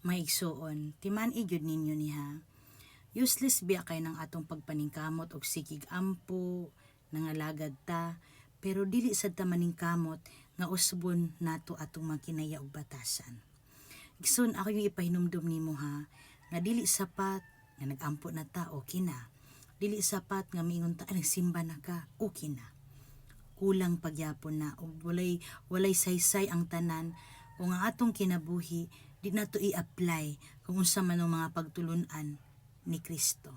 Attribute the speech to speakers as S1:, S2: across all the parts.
S1: Maigsuon, timan-i gyud ninyo niha. Useless biya kay ng atong pagpaningkamot og sikig ampo, nangalagad ta, pero dili sad ta maningkamot nga usbon nato atong magkinaya og batasan. Igsoon ako yung ipahinumdum nimo ha, nga dili sapat nga nagampo na ta, okay na. Dili sapat nga miingon ta simba na ka, okay na. Kulang pagyapon na ug walay saysay ang tanan kung ang atong kinabuhi di na to i-apply kung unsa man ang mga pagtulun-an ni Kristo,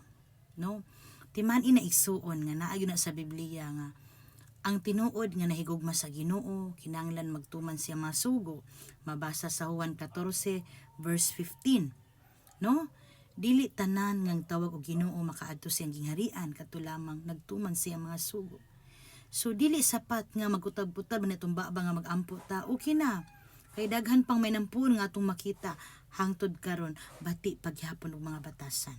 S1: no? Timan ina igsuon nga naa gyud na sa Biblia nga ang tinuod nga nahigugma sa Ginoo kinahanglan magtuman siya masugo, mabasa sa Juan 14 verse 15, no? Dili tanan ngang tawag og Ginoo makaadto siyang gingharian kadto lamang nagtuman siya mga sugo. So dili sapat nga magutab-butab na itong baba nga magampo ta, okay na. Kay daghan pang may nampun nga atong makita hangtod karon bati pagyapon og mga batasan.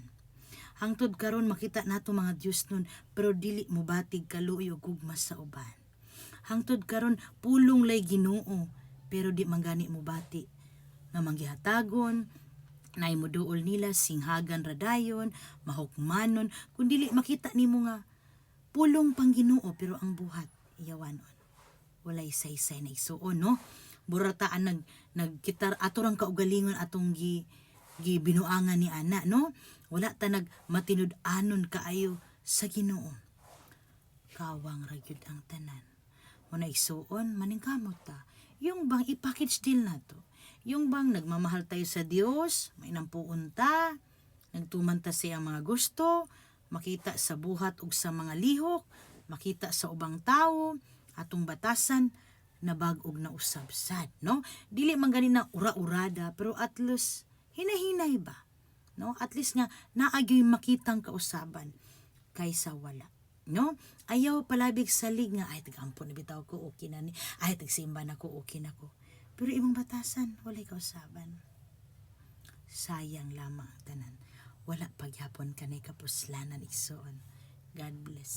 S1: Hangtod karon makita nato mga Dios nun pero dili mo batig kaluoy og gugma sa uban. Hangtod karon pulong lay Ginoo pero di manggani mo bati nga manggihatagon nay moduol nila singhagan radayon mahukmanon kun dili makita nimo nga pulong pang Ginoo pero ang buhat iyawanon. Walay saysay na igsuon, no? Burataan nagkitar ato rang kaugalingon atong binuangan ni ana, no? Wala ta matinud-anon kaayo sa Ginoo. Kawang ra gyud ang tanan. Muna igsuon maningkamot ta. Yung bang i-package deal nato. Yung bang nagmamahal tayo sa Dios, may nampuon ta, nagtuman ta sa mga gusto, makita sa buhat ug sa mga lihok, makita sa ubang tawo, atong batasan na bag-og na usab sad, no? Dili man gani na ura-urada pero at least hinahinay ba, no? At least nga naagyoy makitang kausaban kaysa wala, no? Ayaw palabig salig nga ay tagampo na bitaw ko okay na ni, ay tagsimba na ko okay na ko. Pero imong batasan walay kausaban. Sayang lamang tanan. Wala pagyapon kanay kapuslanan igsoon. God bless.